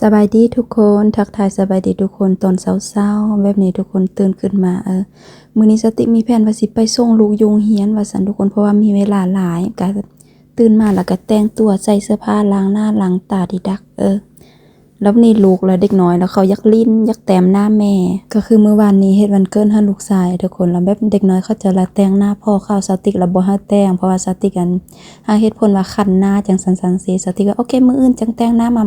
สบายดีทุกคนทักทายสบายดีทุกคนตอนเช้าๆแบบนี้ทุกคนตื่นขึ้นมามื้อนี้สติมีแผนว่าสิไปส่งลูกอยู่โรงเรียนว่าซั่นทุกคนเพราะว่ามีเวลาหลายก็ตื่นมาแล้วก็แต่งตัวใส่เสื้อผ้าล้างหน้าล้างตาดีดักแล้วนี่ลูกแล้วเด็กน้อยแล้วเขาอยากลิ้นอยากแต้มหน้าแม่ก็คือมื้อวานนี้เฮ็ดวันเกิดให้ลูกชายทุกคนแล้วแบบเด็กน้อยเขาจะละแต่งหน้าพ่อเข้าสติกแล้วบ่ให้แต่งเพราะว่าสติกหาเหตุผลว่าคันหน้าจังซั่นๆสิสติกก็โอเคมื้ออื่นจังแต่งหน้ามา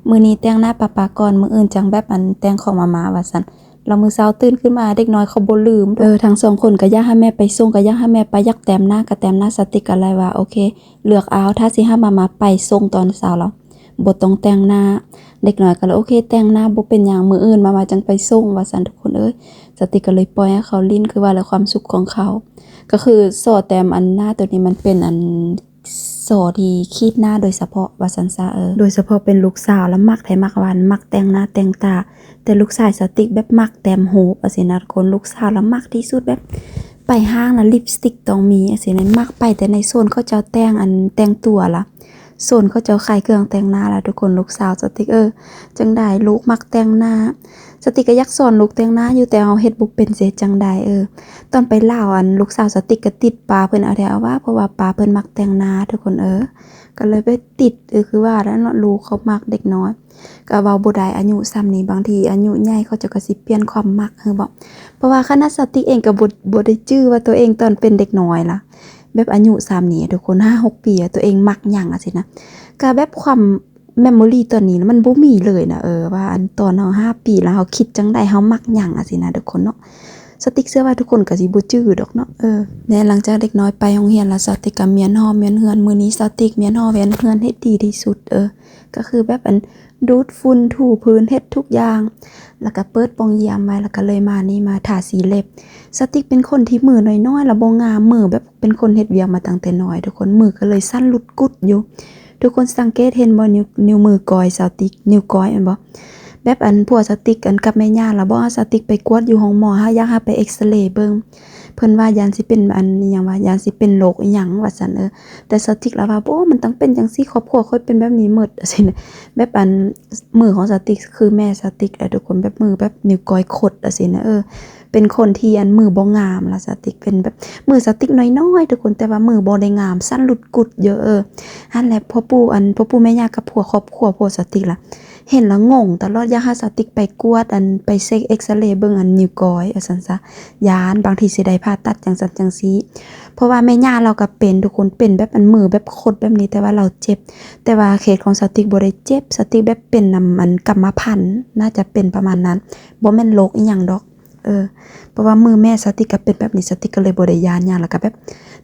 มื้อนี้แต่งหน้าป๊าก่อนมื้ออื่นจังแบบแต่งของมาว่าซั่นแล้วมื้อเช้าตื่นขึ้นมาเด็กน้อยเขาบ่ลืมทั้งสองคนก็อยากให้แม่ไปส่งก็อยากให้แม่ไปอยากแต่งหน้าก็แต่งหน้าสติกก็เลยว่าโอเคเลือกเอาถ้าสิให้มาไปส่งตอนเช้าแล้วบ่ต้องแต่งหน้าเด็กน้อยก็เลยโอเคแต่งหน้าบ่เป็นหยังมื้ออื่นมาจังไปส่งว่าซั่นทุกคนสติกก็เลยปล่อยให้เขาลิ้นคือว่าแล้วความสุขของเขาก็คือซอแต้มหน้าตัวนี้มันเป็นซอที่คีดหน้าโดยเฉพาะว่าซั่นซะโดยเฉพาะเป็นลูกสาวแล้วมักไถมักหวานมักแต่งหน้าแต่งตาแต่ลูกชายสติกแบบมักแต้มหูว่าซี่นะคนลูกสาวแล้วมักที่สุดแบบไปห้างแล้วลิปสติกต้องมีว่าซี่นะมักไปแต่ในโซนเขาจะแต่งแต่งตัวล่ะโซนเขาจะขายเครื่องแต่งหน้าล่ะทุกคนลูกสาวสติกจังได๋ลูกมักแต่งหน้าสติกก็อยากสอนลูกแต่งหน้าอยู่แต่เฮาเฮ็ดบ่เป็นเสิจังได๋ตอนไปลาวลูกสาวสติกก็ติดปาเพิ่นเอาแท้เอาว่าเพราะว่าปาเพิ่นมักแต่งหน้าทุกคนก็เลยไปติดคือว่าแล้วเนาะลูกเขามักเด็กน้อยก็เว้าบ่ได้อายุส่ำนี้บางทีอายุใหญ่เขาจะก็สิเปลี่ยนความมักบ่เพราะว่าคณะสติกเองก็บ่ได้จื้อว่าตัวเองตอนเป็นเด็กน้อยล่ะแบบอายุส่ำนี้ทุกคน5-6 ปีตัวเองมักหยังอะสินะก็แบบความmemory ตอนนี้มันบ่มีเลยนะว่าตอนเฮา5 ปีแล้วเฮาคิดจังได๋เฮามักหยังอะสินะทุกคนเนาะสติกเชื่อว่าทุกคนก็สิบ่จื้อดอกเนาะและหลังจากเด็กน้อยไปโรงเรียนแล้วสติกก็เมียนฮ้อเมียนเฮือนมื้อนี้สติกเมียนฮ้อเมียนเฮือนเฮ็ดดีที่สุดก็คือแบบดูดฝุ่นถูพื้นเฮ็ดทุกอย่างแล้วก็เปิดโปงเยี่ยมไว้แล้วก็เลยมานี่มาทาสีเล็บสติกเป็นคนที่มือน้อยๆแล้วบ่งามมือแบบเป็นคนเฮ็ดเวียกมาตั้งแต่น้อยทุกคนมือก็เลยสั้นหลุดกุดอยู่ทุกคนสังเกตเห็นบ่นิ้วมือกอยสติกนิ้วก้อยแม่นบ่แบบพวกสติกกับแม่ย่าแล้วบ่เอาสติกไปกวดอยู่ห้องหมอหาอยากหาไปเอ็กซเรย์เบิ่งเพิ่นว่ายันสิเป็นอิหยังว่ายานสิเป็นโรคอิหยังว่าซั่นแต่สติกแล้วว่าโอ้มันต้องเป็นจังซี่ครอบครัวค่อยเป็นแบบนี้หมดจังซี่นะแบบมือของสติกคือแม่สติกทุกคนแบบมือแบบนิ้วก้อยขดจังซี่นะเป็นคนที่มือบ่งามล่ะสติกเป็นแบบมือสติกน้อยๆทุกคนแต่ว่ามือบ่ได้งามสั้นหลุดกุดเยอะหั่นแหละพ่อปู่แม่ย่ากับพวกครอบครัวพวกสติกล่ะเห็นแล้วงงตลอดอยากหาสติกไปกวดไปเช็คเอ็กซเรย์เบิ่งนิ้วก้อยซั่นซะย้านบางทีสิได้ผ่าตัดจังซั่นจังซี่เพราะว่าแม่ย่าเราก็เป็นทุกคนเป็นแบบมือแบบคดแบบนี้แต่ว่าเราเจ็บแต่ว่าเคสของสติกบ่ได้เจ็บสติกแบบเป็นกรรมพันธุ์น่าจะเป็นประมาณนั้นบ่แม่นโรคอีหยังดอกเพราะว่ามือแม่สติกก็เป็นแบบนี้สติกก็เลยบ่ได้ย้านหยังแล้วก็แบบ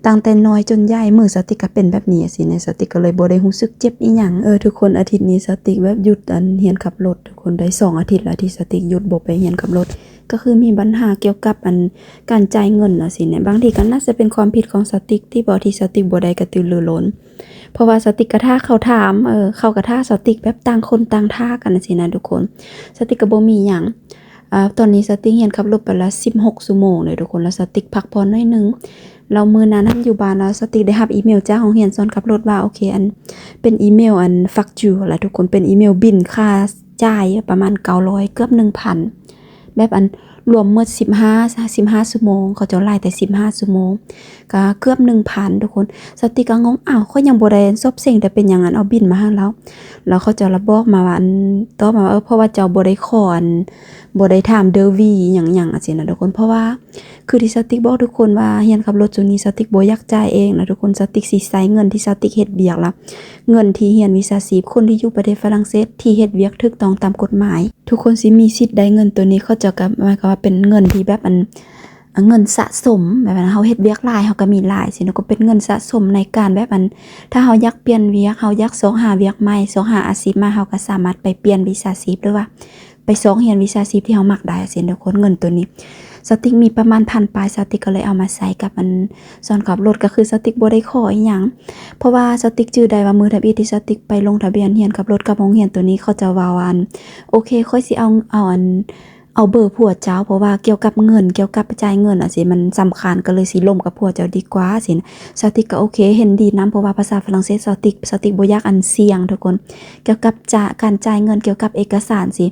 ตั้งแต่น้อยจนใหญ่มือสติกก็เป็นแบบนี้สินะสติกก็เลยบ่ได้รู้สึกเจ็บอีหยังทุกคนอาทิตย์นี้สติกแบบหยุดเรียนขับรถทุกคนได้2อาทิตย์แล้วที่สติกหยุดบ่ไปเรียนขับรถก็คือมีปัญหาเกี่ยวกับการจ่ายเงินสินะบางทีก็น่าจะเป็นความผิดของสติกที่สติกบ่ได้กระตือรือร้นเพราะว่าสติกกะท่าเขาถามเขากะท่าสติกแบบต่างคนต่างท่ากันสินะทุกคนสติกก็บ่มีหยังตอนนี้สติกเรียนขับรถไปละ16 ชั่วโมงเลยทุกคนแล้วสติกพักผ่อนหน่อยนึงแล้วมื้อนั้นอยู่บ้านแล้วสติกได้รับอีเมลจากโรงเรียนสอนขับรถว่าโอเคเป็นอีเมลฟักจูล่ะทุกคนเป็นอีเมลบิลค่าจ่ายประมาณ900เกือบ 1,000 แบบรวมหมด15ชั่วโมงเขาจะไล่แต่15ชั่วโมงก็เกือบ 1,000 ทุกคนสติกก็งงอ้าวเขายังบ่ได้ซบเซ็งแต่เป็นหยังเอาบิลมาให้แล้วเขาจะระบอกมาว่าต่อมาว่าเพราะว่าเจ้าบ่ได้ขอบ่ได้ถามเดอวีหยังๆจังซี่นะทุกคนเพราะว่าคือที่สติกบอกทุกคนว่าเรียนขับรถจุนี้สติกบ่อยากจ่ายเองนะทุกคนสติกสิใช้เงินที่สติกเฮ็ดเวียกล่ะเงินที่เรียนวิชาชีพคนที่อยู่ประเทศฝรั่งเศสที่เฮ็ดเวียกถูกต้องตามกฎหมายทุกคนสิมีสิทธิ์ได้เงินตัวนี้เขาจะก็หมายความว่าเป็นเงินที่แบบเงินสะสมแบบนั้นเฮาเฮ็ดเวียกหลายเฮาก็มีหลายสิเนาะก็เป็นเงินสะสมในการแบบถ้าเฮาอยากเปลี่ยนเวียกเฮาอยากหาเวียกใหม่หาอาชีพมาเฮาก็สามารถไปเปลี่ยนวิชาชีพหรือว่าไปเรียนวิชาชีพที่เฮามักได้สิทุกคนเงินตัวนี้สติกมีประมาณ1,000ปลายสติกก็เลยเอามาใช้กับสอนขับรถก็คือสติกบ่ได้ขออีหยังเพราะว่าสติกจื้อได้ว่ามื้อทะเบียนที่สติกไปลงทะเบียนเรียนขับรถกับโรงเรียนตัวนี้เขาจะว่าโอเคค่อยสิเอา เอาเบอร์ผัวเจ้าเพราะว่าเกี่ยวกับเงินเกี่ยวกับจ่ายเงินสิมันสำคัญก็เลยสิล่มกับผัวเจ้าดีกว่าสิสติกก็โอเคเห็นดีนํเพราะว่าภาษาฝรั่งเศสสติกบ่อยากอันเสี่ยงทุกคนเกี่ยวกับการจ่ายเงินเกี่ยวกับเอกสารสิ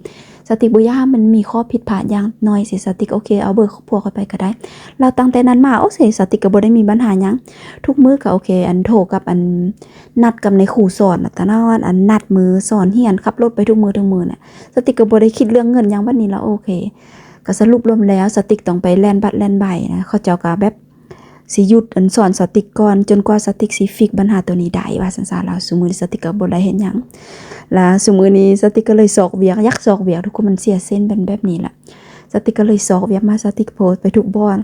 สติกบ่อยากมันมีข้อผิดพลาดอย่างน้อยสิสติกโอเคเอาเบอร์ผัวเข้าไปก็ได้แล้วตั้งแต่นั้นมาโอ้เสสติกก็บ่ได้มีปัญหาหยังทุกมื้อก็โอเคอันโทรกับอันนัดกับในครูสอนตะนาอันนัดมือสอนเรียนขับรถไปทุกมื้อน่ะสติกก็บ่ได้คิดเรื่องเงินหยังบัดนี้แล้วโอเคก็สรุปรวมแล้วสติกต้องไปแล่นบัตรแล่นใบนะเขาเจ้าก็แบบสิหยุดอันสอนสติกก่อนจนกว่าสติกสิฟิกปัญหาตัวนี้ได้ว่าซั่นๆแล้วซุมื้อนี้สติกก็บ่ได้เฮ็ดหยังแล้วซุมื้อนี้สติกก็เลยซอกเวียกยักซอกเวียกทุกคนมันเสียเส้นเป็นแบบนี้ล่ะสติกก็เลยซอกเวียกมาสติกโพสต์ไปทุกบ่อน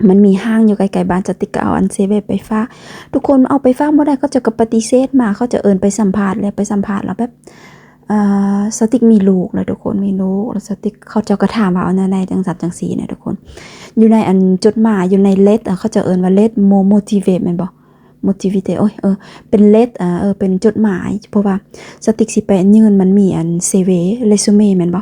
มันมีห้างอยู่ใกล้ๆบ้านสติกก็เอาอันเซเว่นไปฝากทุกคนเอาไปฝากบ่ได้เขาจะก็ปฏิเสธมาเขาจะเอิ้นไปสัมภาษณ์แล้วไปสัมภาษณ์แล้วแบบสติกมีลูกแล้วทุกคนมีลูกแล้วสติกเขาเจ้าก็ถามว่าเอาในจังซั่นจังซี่เนี่ยทุกคนอยู่ในอันจดหมายอยู่ในเลตเขาจะเอิ้นว่าเลตโมทิเวตแม่นบ่motivate โอ้ยเป็นเลตเป็นจดหมายเพราะว่าสติกสิไปยื่นมันมีอัน CV resume แม่นบ่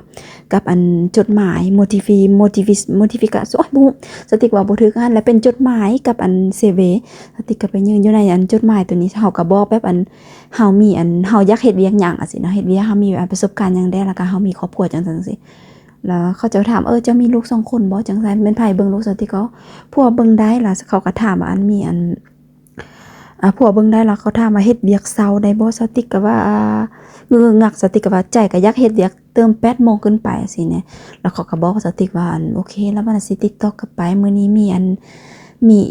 กับอันจดหมาย motivation โอ้ยบ่สติกว่าบ่ถูกอันแล้วเป็นจดหมายกับอัน CV สติกก็ไปยื่นอยู่ในอันจดหมายตัวนี้เฮาก็บอกแบบอันเฮามีอันเฮาอยากเฮ็ดเวียกหยังสิเนาะเฮ็ดเวียกเฮามีประสบการณ์หยังได้แล้วก็เฮามีครอบครัวจังซั่นสิแล้วเขาจะถามเจ้ามีลูก2คนบ่จังซั่นเป็นไผเบิ่งลูกสติกก็ผัวเบิ่งได้ล่ะเขาก็ถามว่าอันมีอันผัวเบิ่งได้แล้วเขาถามว่าเฮ็ดเวียกเช้าได้บ่สติกก็ว่างักสติกก็ว่าใจก็อยากเฮ็ดเวียกเติม8 โมงขึ้นไปสิเนี่ยแล้วเขาก็บอกสติกว่าโอเคแล้วมันสิติดต่อกลับไปมื้อนี้มี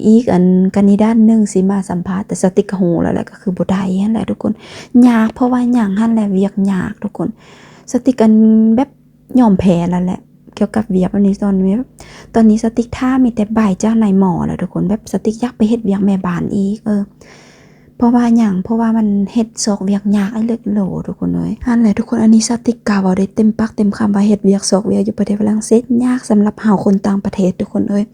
อีกอันกันนิดานนึงสิมาสัมภาษณ์แต่สติกก็ฮู้แล้วแหละก็คือบ่ได้นั่นแหละทุกคนยากเพราะว่าหยังหั่นแหละเวียกยากทุกคนสติกกันแบบยอมแพ้แล้วแหละเกี่ยวกับเวียกอันนี้ตอนนี้สติกท่ามีแต่บ่ายเจ้านายหมอแล้วทุกคนแบบสติกอยากไปเฮ็ดเวียกแม่บ้านอีกเพราะว่าเพราะว่ามันเฮ็ดซอกเวียกยากไอ้เลิกโหลทุกคนเอ้ยนั่นแหละทุกคนอันนี้สติกกล่าวได้เต็มปากเต็มคำว่าเฮ็ดเวียกซอกเวียกอยู่ประเทศฝรั่งเศสยากสำหรับเฮาคนต่างประเทศทุกคนเอ้ย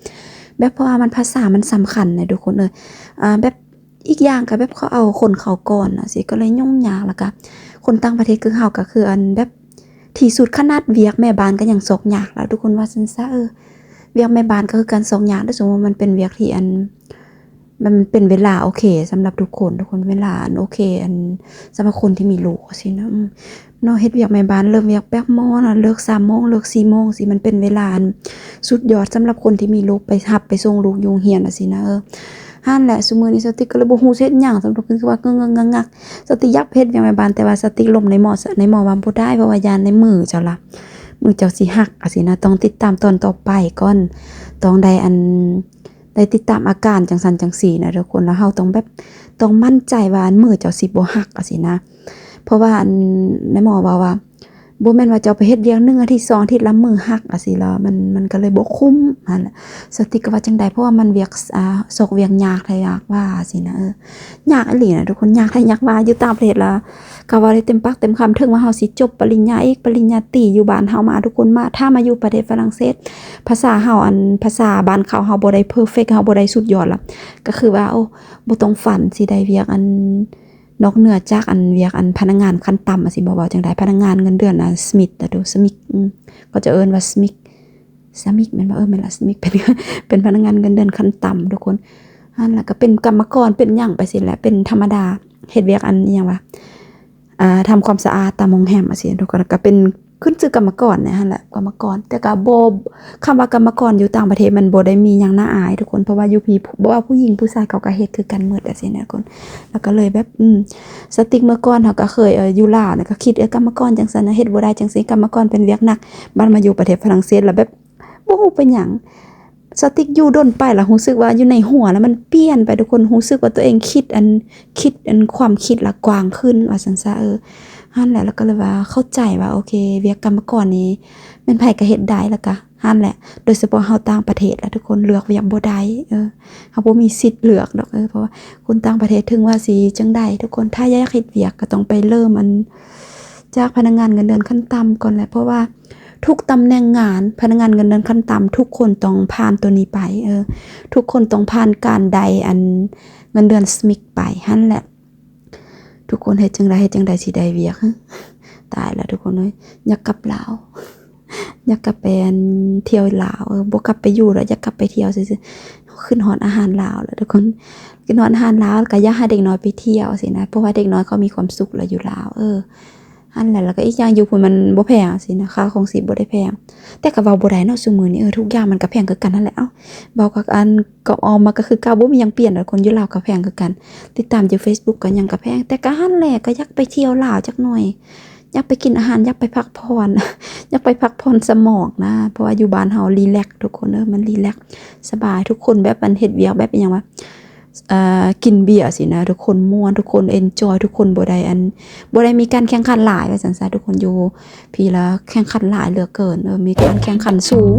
แบบเพราะว่ามันภาษามันสำคัญนะทุกคนเอ้ยแบบอีกอย่างก็แบบเขาเอาคนเขาก่อนสิก็เลยยุ่งยากแล้วก็คนต่างประเทศคือเฮาก็คืออันแบบที่สุดขนาดเวียกแม่บ้านก็ยังซอกยากแล้วทุกคนว่าซั่นซะเวียกแม่บ้านก็คือการซอกยากถ้าสมมุติว่ามันเป็นเวียกที่มันเป็นเวลาโอเคสำหรับทุกคนเวลาโอเคสำหรับคนที่มีลูกสินะเนาะเฮ็ดเวียกแม่บ้านเริ่มเวียก8 โมงนะเลิก3 โมงเลิก4 โมงสิมันเป็นเวลาสุดยอดสำหรับคนที่มีลูกไปรับไปส่งลูกอยู่โรงเรียนสินะหั่นแหละซุมื้อนี้สติกก็เลยบ่ฮู้เฮ็ดหยังสำหรับคือว่างักๆสติอยากเฮ็ดเวียกแม่บ้านแต่ว่าสติล้มในหมอว่าบ่ได้เพราะว่าย่านในมือเจ้าล่ะมือเจ้าสิหักสินะต้องติดตามตอนต่อไปก่อนต้องได้ติดตามอาการจังซั่นจังซี่นะทุกคนแล้วเฮาต้องมั่นใจว่ามือเจ้าสิบ่หักสินะเพราะว่าในหมอว่าบ่แม่นว่าเจ้าไปเฮ็ดเวียก1 อาทิตย์2 อาทิตย์แล้วมือหักสิแล้วมันก็เลยบ่คุ้มนั่นแหละสติกก็ว่าจังได๋เพราะว่ามันเวียกซอกเวียกยากแท้ยากว่าสินะยากอีหลีนะทุกคนยากแท้ยากว่าอยู่ต่างประเทศแล้วก็ว่าได้เต็มปากเต็มคำถึงว่าเฮาสิจบปริญญาเอกปริญญาตรีอยู่บ้านเฮามาทุกคนมาถ้ามาอยู่ประเทศฝรั่งเศสภาษาเฮาภาษาบ้านเขาเฮาบ่ได้เพอร์เฟกต์เฮาบ่ได้สุดยอดล่ะก็คือว่าบ่ต้องฝันสิได้เวียกนอกเหนือจากเวียกพนักงานขั้นต่ำสิบ่เว้าจังได๋พนักงานเงินเดือนสมิธสมิกก็จะเอิ้นว่าสมิกแม่นบ่แม่นล่ะสมิกเป็นพนักงานเงินเดือนขั้นต่ำทุกคนนั่นล่ะก็เป็นกรรมกรเป็นหยังไปสิแหละเป็นธรรมดาเฮ็ดเวียกอิหยังวะทำความสะอาดตามโรงแรมสิทุกคนก็เป็นขึ้นชื่อกรรมกรนั่นแหละกรรมกรแต่ก็บ่คำว่ากรรมกรอยู่ต่างประเทศมันบ่ได้มีหยังน่าอายทุกคนเพราะว่าอยู่บ่ว่าผู้หญิงผู้ชายเขาก็เฮ็ดคือกันหมดสินะทุกคนแล้วก็เลยแบบสติกเมื่อก่อนเฮาก็เคยอยู่ลาวนะก็คิดกรรมกรจังซั่นนะเฮ็ดบ่ได้จังซี่กรรมกรเป็นเวียกหนักบัดมาอยู่ประเทศฝรั่งเศสแล้วแบบบ่ฮู้เป็นหยังสติกอยู่ดนไปแล้วรู้สึกว่าอยู่ในหัวแล้วมันเปลี่ยนไปทุกคนรู้สึกว่าตัวเองคิดความคิดละกว้างขึ้นว่าซั่นซะหั่นแหละแล้วก็เลยว่าเข้าใจว่าโอเคเวียกกรรมกรนี้แม่นไผก็เฮ็ดได้แล้วก็หั่นแหละโดยเฉพาะเฮาต่างประเทศแล้วทุกคนเลือกเวียกบ่ได้เฮาบ่มีสิทธิ์เลือกดอกเพราะว่าคนต่างประเทศถึงว่าสิจังได๋ทุกคนถ้าอยากเฮ็ดเวียกก็ต้องไปเริ่มจากพนักงานเงินเดือนขั้นต่ำก่อนแหละเพราะว่าทุกตำแหน่งงานพนักงานเงินเดือนขั้นต่ำทุกคนต้องผ่านตัวนี้ไปทุกคนต้องผ่านการใดเงินเดือนสมิกไปหั่นแหละทุกคนเฮ็ดจังได๋สิได้เวียกตายแล้วทุกคนเอ้ยอยากกลับลาว อยากกลับไปเที่ยวลาวบ่กลับไปอยู่แล้วอยากกลับไปเที่ยวซื่อๆขึ้นฮอดอาหารลาวแล้วทุกคนขึ้นฮอดอาหารลาวก็อยากให้เด็กน้อยไปเที่ยวสินะเพราะว่าเด็กน้อยเขามีความสุขแล้วอยู่ลาวอันแหละแล้วก็อีกอย่างอยู่พุ่นมันบ่แพงสินะค่าของชีพบ่ได้แพงแต่ก็เว้าบ่ได้เนาะซุมื้อนี้ทุกอย่างมันก็แพงคือกันนั่นแหละเว้ากับอันก็ออกมาก็คือเก่าบ่มีหยังเปลี่ยนคนอยู่ลาวก็แพงคือกันติดตามอยู่ Facebook ก็หยังก็แพงแต่ก็หั้นแหละก็อยากไปเที่ยวลาวจักหน่อยอยากไปกินอาหารอยากไปพักผ่อน อยากไปพักผ่อนสมองนะเพราะว่าอยู่บ้านเฮารีแลกซ์ทุกคนมันรีแลกซ์สบายทุกคนแบบมันเฮ็ดเวียกแบบอิหยังวะกินเบียร์สินะทุกคนม่วนทุกคนเอนจอยทุกคนบ่ได้มีการแข่งขันหลายว่าซั่นซะทุกคนอยู่พี่ละแข่งขันหลายเหลือเกินมีการแข่งขันสูง